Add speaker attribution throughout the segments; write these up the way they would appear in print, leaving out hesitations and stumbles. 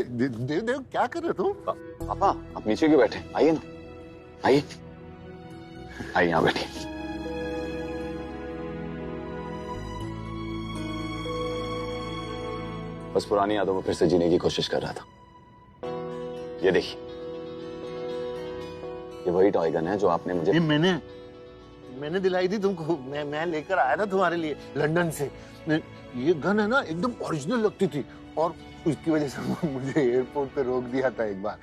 Speaker 1: देव देव क्या कर रहे हो तुम?
Speaker 2: पापा आप नीचे क्यों बैठे? आइए ना, आइए आइए, यहाँ बैठिए। बस पुरानी यादों को फिर से जीने की कोशिश कर रहा था। ये देखिए, ये वही टॉय गन है जो आपने मुझे।
Speaker 1: मैंने दिलाई थी तुमको। मैं लेकर आया था तुम्हारे लिए लंदन से। ये गन है ना, एकदम ओरिजिनल लगती थी और उसकी वजह से मुझे एयरपोर्ट पे रोक दिया था एक बार।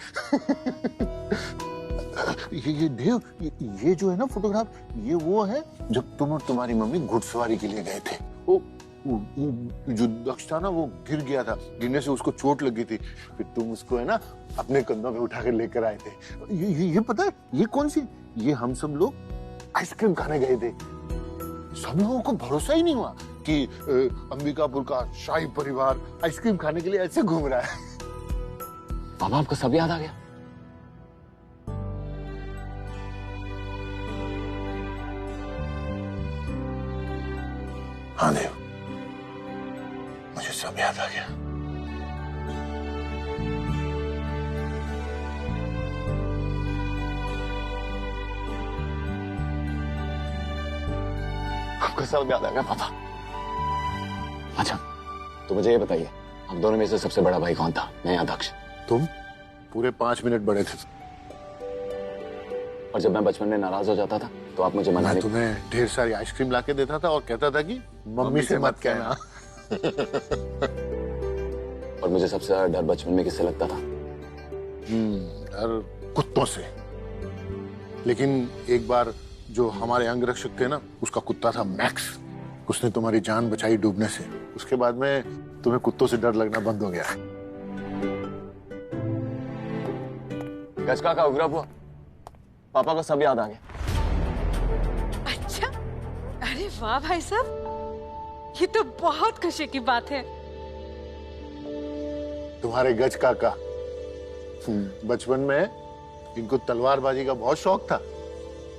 Speaker 1: ये देव, ये जो है ना फोटोग्राफ, ये वो है जब तुम और तुम्हारी मम्मी घुड़सवारी के लिए गए थे। वो जो दक्ष था ना, वो गिर गया था, गिरने से उसको चोट लगी थी, फिर तुम उसको है ना अपने कंधों पे उठा कर लेकर आए थे। ये पता है ये कौन सी? ये हम सब लोग आइसक्रीम खाने गए थे। सब लोगों को भरोसा ही नहीं हुआ कि अंबिकापुर का शाही परिवार आइसक्रीम खाने के लिए ऐसे घूम रहा है।
Speaker 2: पापा आपको सब याद आ गया?
Speaker 1: हाँ देव, मुझे सब याद आ गया।
Speaker 2: आपको सब याद आ गया पापा? अच्छा तो मुझे ये बताइए, हम दोनों में से सबसे बड़ा भाई कौन था, मैं या दक्ष?
Speaker 1: तुम पूरे 5 मिनट बड़े थे।
Speaker 2: और जब मैं बचपन में नाराज हो जाता था तो आप मुझे मनाने।
Speaker 1: मैं तुम्हें ढेर सारी आइसक्रीम लाके देता था और कहता था कि मम्मी से मत कहना।
Speaker 2: और मुझे सबसे ज्यादा डर बचपन में किससे लगता था?
Speaker 1: डर कुत्तों से। लेकिन एक बार जो हमारे अंगरक्षक थे ना, उसका कुत्ता था मैक्स, उसने तुम्हारी जान बचाई डूबने से। उसके बाद में तुम्हें कुत्तों से डर लगना बंद हो गया।
Speaker 2: गजका का उग्र हुआ, पापा को सब याद आ गया।
Speaker 3: अच्छा, अरे वाह भाई साहब, ये तो बहुत खुशी की बात है।
Speaker 1: तुम्हारे गज काका बचपन में इनको तलवारबाजी का बहुत शौक था।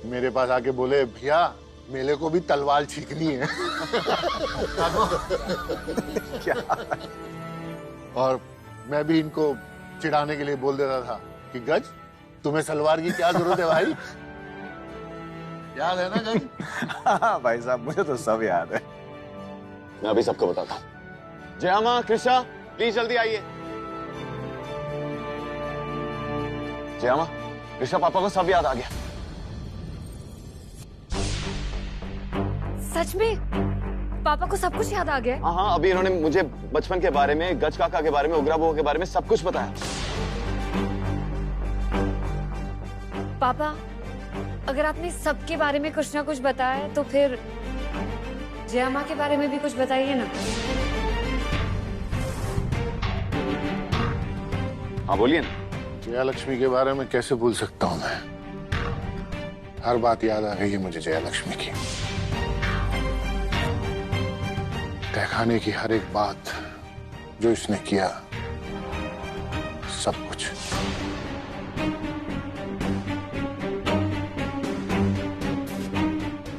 Speaker 1: मेरे पास आके बोले, भैया मेले को भी तलवार छीकनी है। क्या? और मैं भी इनको चिढ़ाने के लिए बोल देता था कि गज, तुम्हें सलवार की क्या जरूरत है भाई? याद है ना गज?
Speaker 4: हाँ भाई साहब, मुझे तो सब याद है।
Speaker 2: मैं अभी सबको बताता हूँ। जयामा, कृष्णा, प्लीज जल्दी आइए। जयामा, कृष्णा, पापा को सब याद आ गया।
Speaker 5: सच में? पापा को सब कुछ याद आ गया?
Speaker 2: हाँ, अभी इन्होंने मुझे बचपन के बारे में, गज काका के बारे में, उग्रा बुआ के बारे में सब कुछ बताया।
Speaker 5: पापा, अगर आपने सबके बारे में कुछ ना कुछ बताया तो फिर जया माँ के बारे में भी कुछ बताइए ना।
Speaker 2: हाँ बोलिए ना।
Speaker 1: जया लक्ष्मी के बारे में कैसे भूल सकता हूँ मैं? हर बात याद आ गई है मुझे जया लक्ष्मी की। तहखाने की हर एक बात जो इसने किया, सब कुछ।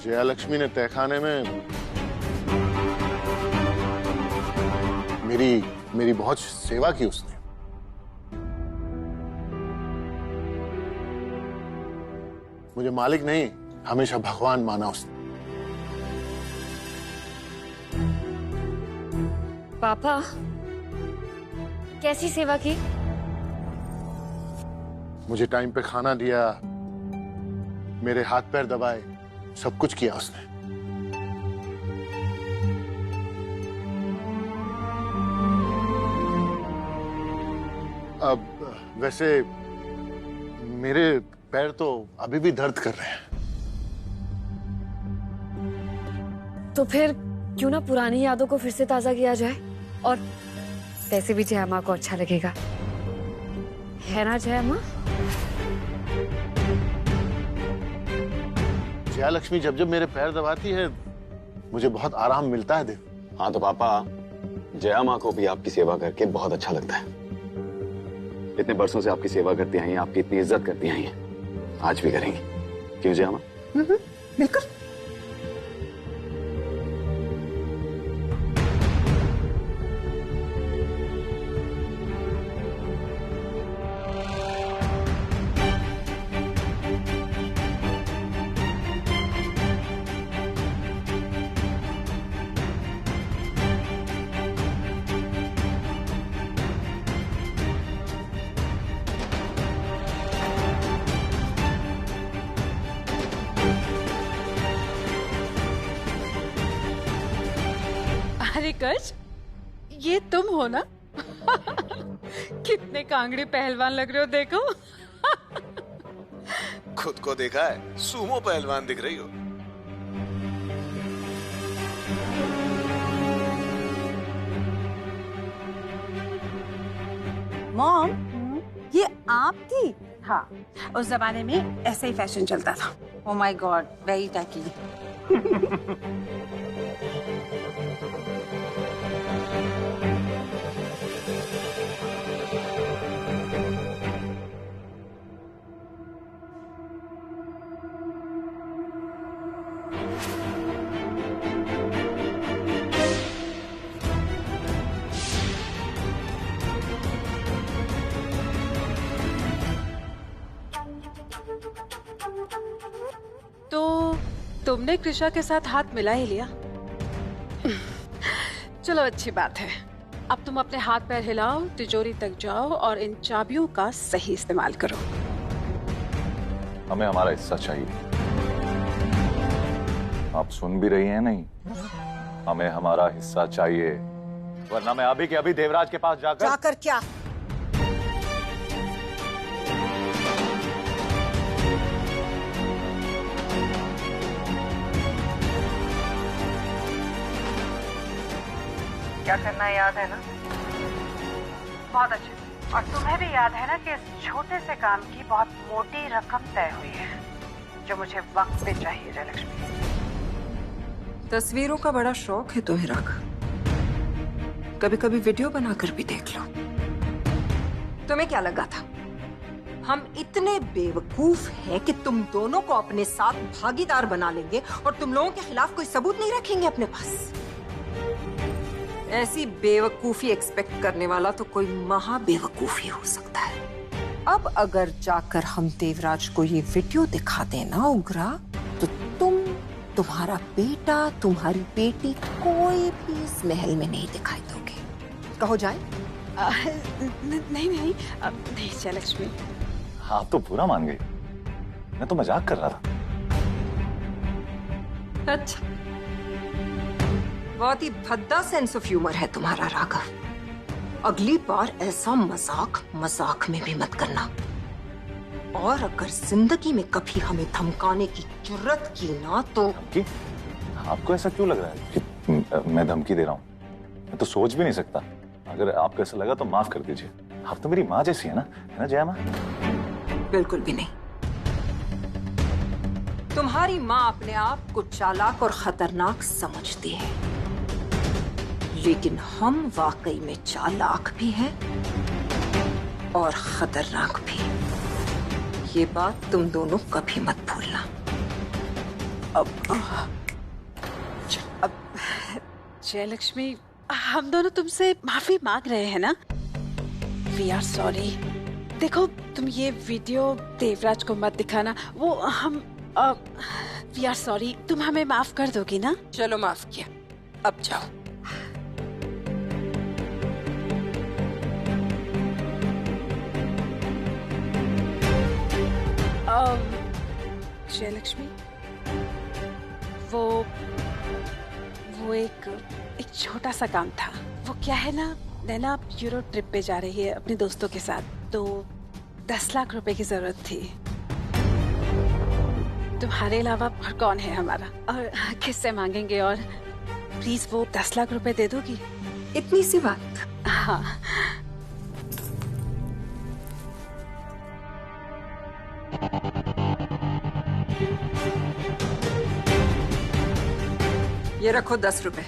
Speaker 1: जया लक्ष्मी ने तहखाने में मेरी बहुत सेवा की उसने। मुझे मालिक नहीं, हमेशा भगवान माना उसने।
Speaker 5: पापा, कैसी सेवा की?
Speaker 1: मुझे टाइम पे खाना दिया, मेरे हाथ पैर दबाए, सब कुछ किया उसने। अब वैसे मेरे पैर तो अभी भी दर्द कर रहे हैं।
Speaker 5: तो फिर क्यों ना पुरानी यादों को फिर से ताजा किया जाए, और वैसे भी जया माँ को अच्छा लगेगा, है ना जया माँ?
Speaker 1: जया लक्ष्मी जब जब मेरे पैर दबाती है मुझे बहुत आराम मिलता है देव।
Speaker 2: हाँ तो पापा, जया माँ को भी आपकी सेवा करके बहुत अच्छा लगता है। इतने बरसों से आपकी सेवा करती आई हैं, आपकी इतनी इज्जत करती आई हैं, आज भी करेंगे, क्यों जयामा?
Speaker 6: बिल्कुल।
Speaker 3: अरे कच, ये तुम हो ना? कितने कांगड़ी पहलवान लग रहे हो, देखो।
Speaker 4: खुद को देखा है? सूमो पहलवान दिख रही हो।
Speaker 6: मॉम, ये आप थी?
Speaker 7: हाँ, उस जमाने में ऐसे ही फैशन चलता था।
Speaker 6: Oh my god, very tacky.
Speaker 3: तो तुमने कृषा के साथ हाथ मिला ही लिया। चलो अच्छी बात है। अब तुम अपने हाथ पैर हिलाओ, तिजोरी तक जाओ और इन चाबियों का सही इस्तेमाल करो।
Speaker 8: हमें हमारा हिस्सा चाहिए। आप सुन भी रही हैं? नहीं, हमें हमारा हिस्सा चाहिए, वरना मैं अभी के अभी देवराज के पास जाकर
Speaker 6: क्या?
Speaker 7: क्या करना है याद है ना? बहुत अच्छे। और तुम्हें भी याद है ना कि इस छोटे से काम की बहुत मोटी रकम तय हुई है, जो मुझे वक्त पे चाहिए। जयलक्ष्मी,
Speaker 6: तस्वीरों का बड़ा शौक है तुम्हें राघव। कभी कभी वीडियो बनाकर भी देख लो। तुम्हें क्या लगा था हम इतने बेवकूफ हैं कि तुम दोनों को अपने साथ भागीदार बना लेंगे और तुम लोगों के खिलाफ कोई सबूत नहीं रखेंगे अपने पास? ऐसी बेवकूफी एक्सपेक्ट करने वाला तो कोई महा बेवकूफ ही हो सकता है। अब अगर जाकर हम देवराज को ये वीडियो दिखा देना उग्रा, तो तुम्हारा बेटा, तुम्हारी बेटी कोई भी इस महल में नहीं दिखाई दोगे। कहो जाए?
Speaker 3: नहीं जयलक्ष्मी।
Speaker 8: आप तो पूरा मान गई, मैं तो मजाक कर रहा था।
Speaker 6: अच्छा, बहुत ही भद्दा सेंस ऑफ ह्यूमर है तुम्हारा राघव। अगली बार ऐसा मजाक में भी मत करना। और अगर जिंदगी में कभी हमें धमकाने की जुर्रत की ना तो।
Speaker 8: धमकी? आपको ऐसा क्यों लग रहा है कि मैं धमकी दे रहा हूँ? मैं तो सोच भी नहीं सकता। अगर आपको ऐसा लगा तो माफ कर दीजिए। आप तो मेरी माँ जैसी है ना जया माँ?
Speaker 6: बिल्कुल भी नहीं। तुम्हारी माँ अपने आप को चालाक और खतरनाक समझती है, लेकिन हम वाकई में चालाक भी हैं और खतरनाक भी। ये बात तुम दोनों कभी मत भूलना।
Speaker 3: अब जयलक्ष्मी, हम दोनों तुमसे माफी मांग रहे हैं ना? We are sorry. देखो, तुम ये वीडियो देवराज को मत दिखाना। वो हम वी आर सॉरी। तुम हमें माफ कर दोगी ना?
Speaker 6: चलो, माफ किया, अब जाओ।
Speaker 3: जयलक्ष्मी, वो एक छोटा सा काम था। वो क्या है ना, नैना यूरोप ट्रिप पे जा रही है अपने दोस्तों के साथ, तो 10 लाख रुपए की जरूरत थी। तुम्हारे अलावा और कौन है हमारा, और किससे मांगेंगे? और प्लीज वो 10 लाख रुपए दे दोगी?
Speaker 6: इतनी सी बात?
Speaker 3: हाँ।
Speaker 6: ये रखो 10 रुपए।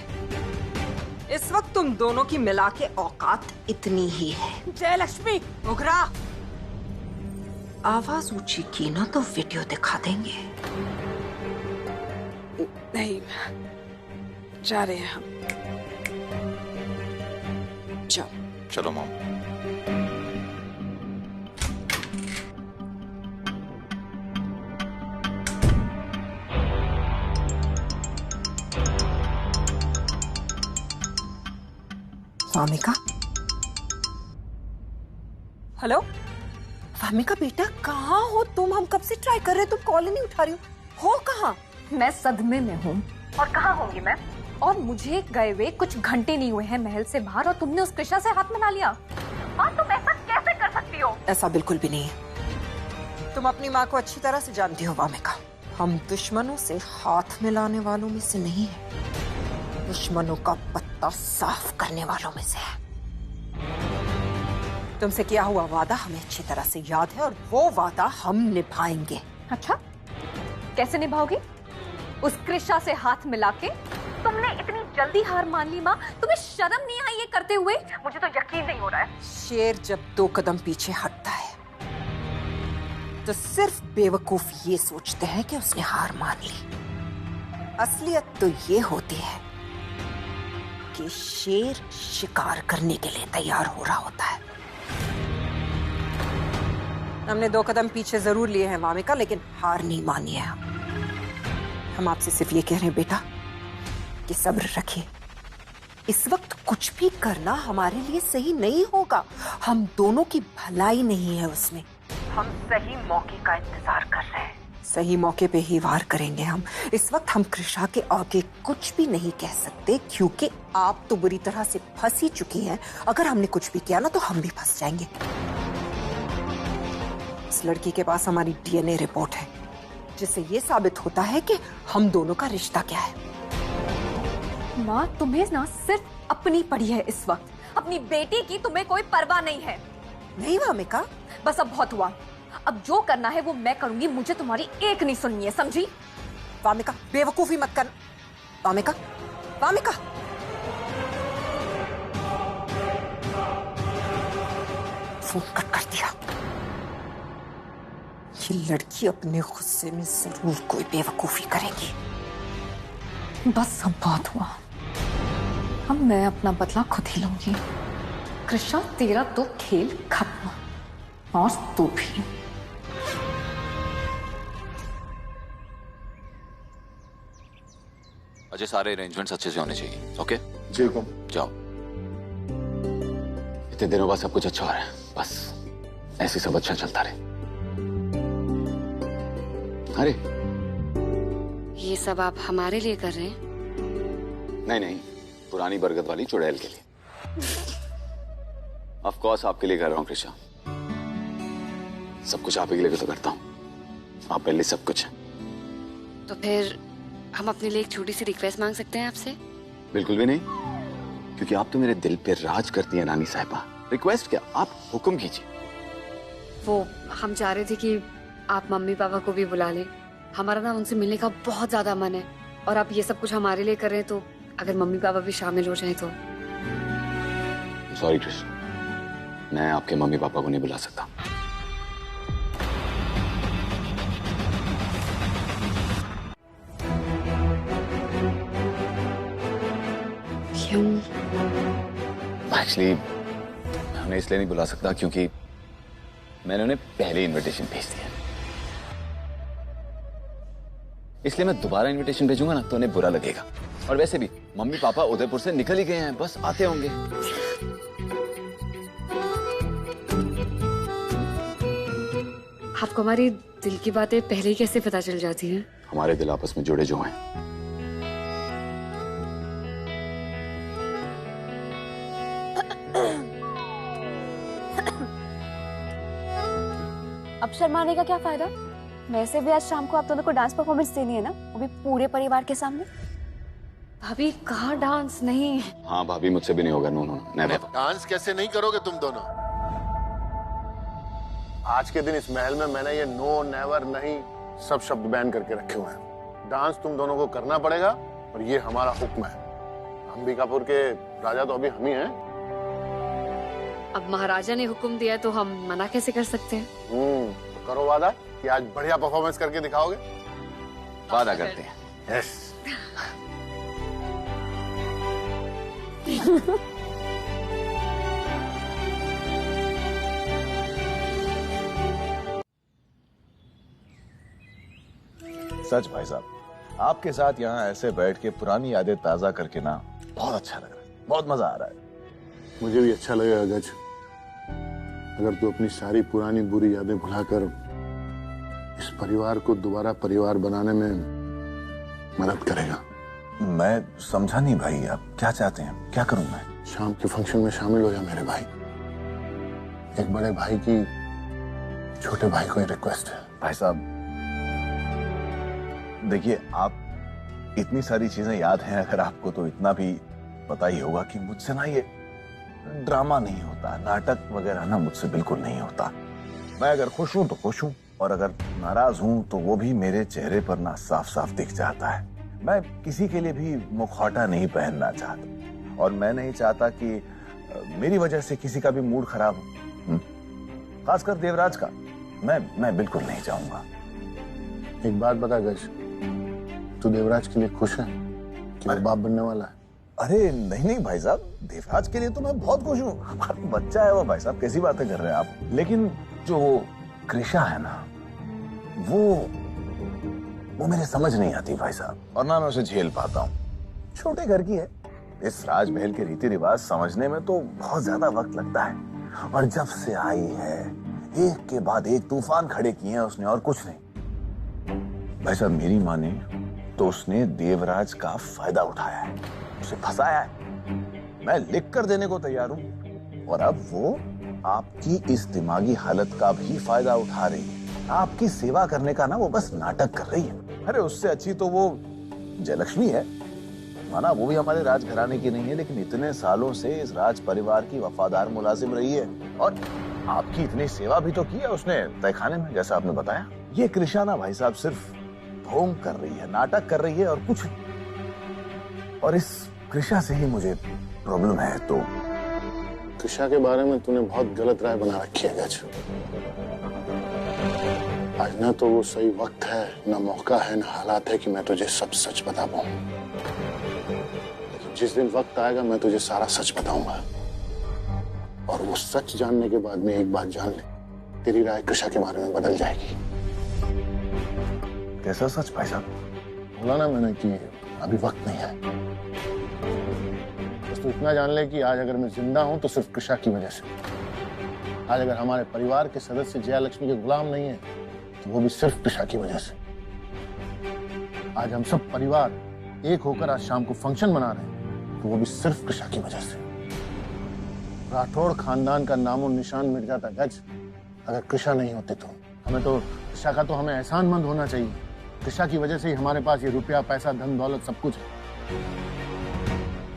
Speaker 6: इस वक्त तुम दोनों की मिला के औकात इतनी ही है।
Speaker 7: जयलक्ष्मी,
Speaker 6: उग्रा, आवाज ऊंची की ना तो वीडियो दिखा देंगे।
Speaker 3: नहीं, जा रहे हैं हम।
Speaker 6: जाओ।
Speaker 8: चलो मॉम।
Speaker 6: वामिका, हेलो वामिका बेटा, कहाँ हो तुम? हम कब से ट्राई कर रहे हैं, तुम कॉल ही नहीं उठा रही हो कहाँ?
Speaker 5: मैं सदमे में हूँ।
Speaker 7: और कहाँ होंगी मैं?
Speaker 5: और मुझे गए हुए कुछ घंटे नहीं हुए हैं महल से बाहर, और तुमने उस कृष्णा से हाथ मिला लिया।
Speaker 7: हाँ, तुम ऐसा कैसे कर सकती हो?
Speaker 6: ऐसा बिल्कुल भी नहीं है। तुम अपनी माँ को अच्छी तरह से जानती हो वामिका। हम दुश्मनों से हाथ मिलाने वालों में से नहीं है, दुश्मनों का पत्ता साफ करने वालों में से है। तुमसे किया हुआ वादा हमें अच्छी तरह से याद है और वो वादा हम निभाएंगे।
Speaker 5: अच्छा, कैसे निभाओगी? उस कृष्णा से हाथ मिला के?
Speaker 7: तुमने इतनी जल्दी हार मान ली माँ, तुम्हें शर्म नहीं आई ये करते हुए? मुझे तो यकीन नहीं हो रहा है।
Speaker 6: शेर जब 2 कदम पीछे हटता है तो सिर्फ बेवकूफ ये सोचते हैं कि उसने हार मान ली। असलियत तो ये होती है कि शेर शिकार करने के लिए तैयार हो रहा होता है। हमने 2 कदम पीछे जरूर लिए हैं वामिका, लेकिन हार नहीं मानी है। हम आपसे सिर्फ ये कह रहे हैं बेटा कि सब्र रखिए। इस वक्त कुछ भी करना हमारे लिए सही नहीं होगा। हम दोनों की भलाई नहीं है उसमें।
Speaker 7: हम सही मौके का इंतजार कर रहे हैं।
Speaker 6: सही मौके पे ही वार करेंगे हम। इस वक्त हम कृष्णा के आगे कुछ भी नहीं कह सकते, क्योंकि आप तो बुरी तरह से फंस ही चुकी हैं। अगर हमने कुछ भी किया ना तो हम भी फंस जाएंगे। इस लड़की के पास हमारी डीएनए रिपोर्ट है, जिससे ये साबित होता है कि हम दोनों का रिश्ता क्या है।
Speaker 5: माँ, तुम्हें ना सिर्फ अपनी पड़ी है इस वक्त, अपनी बेटी की तुम्हें कोई परवाह नहीं है।
Speaker 6: नहीं वामिका,
Speaker 5: बस अब बहुत हुआ। अब जो करना है वो मैं करूंगी, मुझे तुम्हारी एक नहीं सुननी है, समझी?
Speaker 6: वामिका बेवकूफी मत कर। वामिका, वामिका, फोन कट कर दिया। ये लड़की अपने गुस्से में जरूर कोई बेवकूफी करेगी।
Speaker 5: बस अब बहुत हुआ। अब मैं अपना बदला खुद ही लूंगी। कृष्णा, तेरा तो खेल खत्म, और तू भी।
Speaker 2: अजय, सारे अरेंजमेंट्स अच्छे से होने चाहिए। ओके
Speaker 1: जी हुकुम।
Speaker 2: जाओ। इतने दिनों बाद सब कुछ अच्छा हो रहा है, बस ऐसे सब अच्छा चलता रहे। अरे
Speaker 5: ये सब आप हमारे लिए कर रहे हैं?
Speaker 2: नहीं नहीं, पुरानी बरगद वाली चुड़ैल के लिए। ऑफ कोर्स आपके लिए कर रहा हूँ कृष्णा। सब कुछ आप ही के लिए तो करता हूँ, आप पहले सब कुछ है।
Speaker 5: तो फिर हम अपने लिए एक छोटी सी रिक्वेस्ट मांग सकते हैं आपसे?
Speaker 2: बिल्कुल भी नहीं, क्योंकि आप तो मेरे दिल पे राज करती हैं नानी साहिबा। रिक्वेस्ट क्या, आप हुक्म कीजिए।
Speaker 5: वो हम चाह रहे थे कि आप मम्मी पापा को भी बुला लें। हमारा ना उनसे मिलने का बहुत ज्यादा मन है, और आप ये सब कुछ हमारे लिए कर रहे हैं, तो अगर मम्मी पापा भी शामिल हो जाएं तो।
Speaker 2: सॉरी कृष्ण, मैं आपके मम्मी पापा को नहीं बुला सकता।
Speaker 5: क्यों?
Speaker 2: एक्चुअली मैं उन्हें इसलिए नहीं बुला सकता क्योंकि मैंने उन्हें पहले इनविटेशन भेज दिया। इसलिए मैं दोबारा इनविटेशन भेजूंगा ना तो उन्हें बुरा लगेगा। और वैसे भी मम्मी पापा उदयपुर से निकल ही गए हैं, बस आते होंगे।
Speaker 5: आपको हमारी दिल की बातें पहले ही कैसे पता चल जाती हैं?
Speaker 2: हमारे दिल आपस में जुड़े जो हैं।
Speaker 9: अब शर्माने का क्या फायदा? वैसे भी आज शाम को आप दोनों को डांस परफॉर्मेंस देनी है ना, वो भी पूरे परिवार के सामने।
Speaker 5: भाभी, कहाँ डांस? नहीं।
Speaker 2: हाँ भाभी, मुझसे भी नहीं होगा। No no never.
Speaker 1: डांस कैसे नहीं करोगे तुम दोनों? आज के दिन इस महल में मैंने ये नो, नेवर, नहीं सब शब्द बैन करके रखे हुए हैं। डांस तुम दोनों को करना पड़ेगा और ये हमारा हुक्म है। अंबिकापुर के राजा तो अभी हम ही हैं।
Speaker 5: अब महाराजा ने हुक्म दिया है तो हम मना कैसे कर सकते हैं?
Speaker 1: तो करो वादा कि आज बढ़िया परफॉर्मेंस करके दिखाओगे।
Speaker 2: वादा करते हैं।
Speaker 1: यस।
Speaker 8: सच भाई साहब, आपके साथ यहाँ ऐसे बैठ के पुरानी यादें ताजा करके ना बहुत अच्छा लग रहा है, बहुत मजा आ रहा है।
Speaker 1: मुझे भी अच्छा लगेगा गज, अगर तू अपनी सारी पुरानी बुरी यादें भुलाकर इस परिवार को दोबारा परिवार बनाने में मदद करेगा।
Speaker 8: मैं समझा नहीं भाई, आप क्या चाहते हैं? क्या करूं मैं?
Speaker 1: शाम के फंक्शन में शामिल हो जा मेरे भाई। एक बड़े भाई की छोटे भाई को रिक्वेस्ट है।
Speaker 8: भाई साहब देखिए, आप इतनी सारी चीजें याद हैं अगर आपको, तो इतना भी पता ही होगा कि मुझसे ना ये ड्रामा नहीं होता, नाटक वगैरह ना मुझसे बिल्कुल नहीं होता। मैं अगर खुश हूं तो खुश हूं, और अगर नाराज हूं तो वो भी मेरे चेहरे पर ना साफ साफ दिख जाता है। मैं किसी के लिए भी मुखौटा नहीं पहनना चाहता, और मैं नहीं चाहता कि मेरी वजह से किसी का भी मूड खराब हो, खासकर देवराज का। मैं बिल्कुल नहीं चाहूंगा।
Speaker 1: एक बात बता गज, तू देवराज के लिए खुश है कि वो बाप बनने वाला है?
Speaker 8: अरे नहीं नहीं भाई साहब, देवराज के लिए तो मैं बहुत खुश हूँ। हमारा बच्चा है वो। भाई साहब कैसी बातें कर रहे हैं आप? लेकिन जो कृषा है ना, वो मेरे समझ नहीं आती भाई साहब, और ना मैं उसे झेल पाता हूँ। छोटे घर की है, इस राजमहल के रीति रिवाज समझने में तो बहुत ज्यादा वक्त लगता है, और जब से आई है एक के बाद एक तूफान खड़े किए हैं उसने, और कुछ नहीं। भाई साहब मेरी माने तो उसने देवराज का फायदा उठाया है, उसे फंसाया है। मैं लिख कर देने को तैयार हूं, और अब वो आपकी इस दिमागी हालत का भी फायदा उठा रही है। आपकी सेवा करने का ना वो बस नाटक कर रही है। अरे उससे अच्छी तो वो जयलक्ष्मी है। माना वो भी हमारे राजघराने की नहीं है, लेकिन इतने सालों से इस राज परिवार की वफादार मुलाजिम रही है, और आपकी इतनी सेवा भी तो की है उसने तहखाने में, जैसा आपने बताया। ये कृषा ना भाई साहब सिर्फ ढोंग कर रही है, नाटक कर रही है, और कुछ नहीं। और इस कृषा से ही मुझे प्रॉब्लम है। तो
Speaker 1: कृषा के बारे में तूने बहुत गलत राय बना रखी है गज। आज ना तो वो सही वक्त है, ना मौका है, ना हालात है कि मैं तुझे सब सच बता पाऊं। लेकिन जिस दिन वक्त आएगा मैं तुझे सारा सच बताऊंगा, और वो सच जानने के बाद में एक बात जान ले, तेरी राय कृषा के बारे में बदल जाएगी।
Speaker 8: कैसा सच भाई साहब?
Speaker 1: बोला ना मैंने कि अभी वक्त नहीं है। बस तू इतना जान ले कि आज अगर मैं जिंदा हूं तो सिर्फ कृषा की वजह से। आज अगर हमारे परिवार के सदस्य जयलक्ष्मी के गुलाम नहीं है तो वो भी सिर्फ कृषा की वजह से। आज हम सब परिवार एक होकर आज शाम को फंक्शन मना रहे हैं तो वो भी सिर्फ कृषा की वजह से। राठौड़ खानदान का नामो निशान मिट जाता गज अगर कृषा नहीं होती तो। हमें तो कृषा का तो हमें एहसानमंद होना चाहिए। कृषा की वजह से ही हमारे पास ये रुपया, पैसा, धन दौलत सब कुछ है।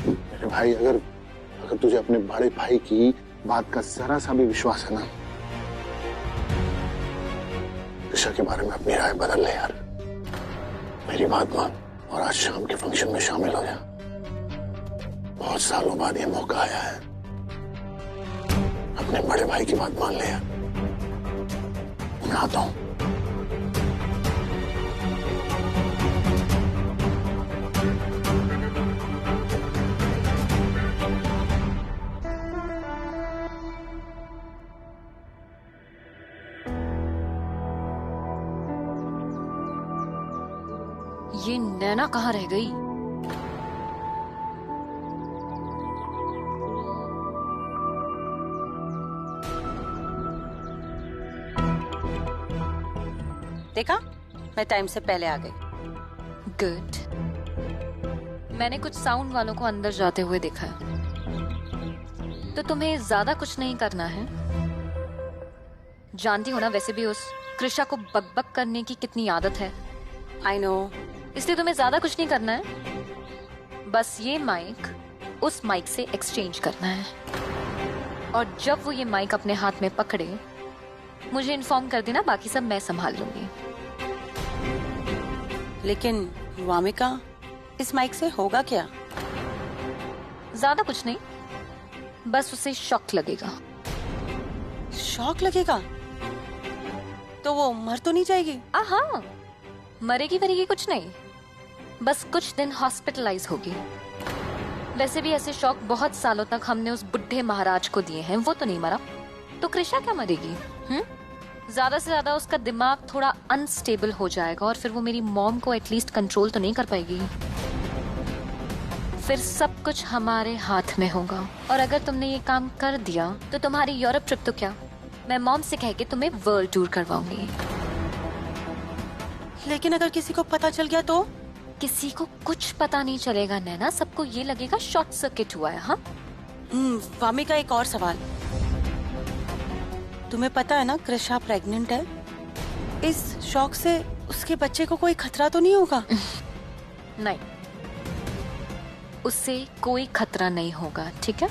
Speaker 1: मेरे भाई, अगर तुझे अपने बड़े भाई की बात का जरा सा भी विश्वास है ना, कृषा के बारे में अपनी राय बदल ले यार। मेरी बात मान और आज शाम के फंक्शन में शामिल हो जा। बहुत सालों बाद ये मौका आया है, अपने बड़े भाई की बात मान ले यार। मैं आता हूं।
Speaker 5: ये नैना कहाँ रह गई?
Speaker 10: देखा, मैं टाइम से पहले आ गई।
Speaker 5: गुड। मैंने कुछ साउंड वालों को अंदर जाते हुए देखा है, तो तुम्हें ज्यादा कुछ नहीं करना है। जानती हो ना वैसे भी उस कृषा को बकबक करने की कितनी आदत है।
Speaker 10: आई नो,
Speaker 5: इसलिए तुम्हें ज्यादा कुछ नहीं करना है। बस ये माइक उस माइक से एक्सचेंज करना है, और जब वो ये माइक अपने हाथ में पकड़े मुझे इन्फॉर्म कर देना, बाकी सब मैं संभाल लूंगी।
Speaker 10: लेकिन वामिका, इस माइक से होगा क्या?
Speaker 5: ज्यादा कुछ नहीं, बस उसे शॉक लगेगा।
Speaker 10: शॉक लगेगा? तो वो मर तो नहीं जाएगी?
Speaker 5: हाँ, मरेगी वरेगी कुछ नहीं, बस कुछ दिन हॉस्पिटलाइज होगी। वैसे भी ऐसे शौक बहुत सालों तक हमने उस बुढ़े महाराज को दिए हैं, वो तो नहीं मरा, तो कृषा क्या मरेगी? ज्यादा से ज्यादा उसका दिमाग थोड़ा अनस्टेबल हो जाएगा और फिर वो मेरी मॉम को एटलीस्ट कंट्रोल तो नहीं कर पाएगी। फिर सब कुछ हमारे हाथ में होगा, और अगर तुमने ये काम कर दिया तो तुम्हारी यूरोप ट्रिप तो क्या, मैं मॉम से कह के तुम्हें वर्ल्ड टूर करवाऊंगी।
Speaker 10: लेकिन अगर किसी को पता चल गया तो?
Speaker 5: किसी को कुछ पता नहीं चलेगा नैना, सबको ये लगेगा शॉर्ट सर्किट हुआ है। हाँ
Speaker 10: वामिका, एक और सवाल। तुम्हें पता है ना कृषा प्रेग्नेंट है? इस शौक से उसके बच्चे को कोई खतरा तो नहीं होगा?
Speaker 5: नहीं, उससे कोई खतरा नहीं होगा। ठीक है,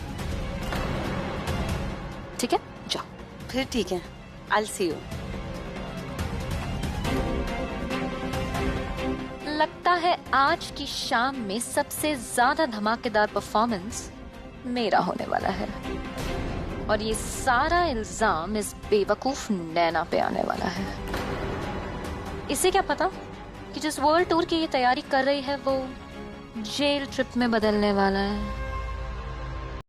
Speaker 5: ठीक है, जाओ।
Speaker 10: फिर ठीक है, I'll see you।
Speaker 5: लगता है आज की शाम में सबसे ज्यादा धमाकेदार परफॉर्मेंस मेरा होने वाला है, और ये सारा इल्जाम इस बेवकूफ नैना पे आने वाला है। इसे क्या पता कि जिस वर्ल्ड टूर की ये तैयारी कर रही है वो जेल ट्रिप में बदलने वाला है।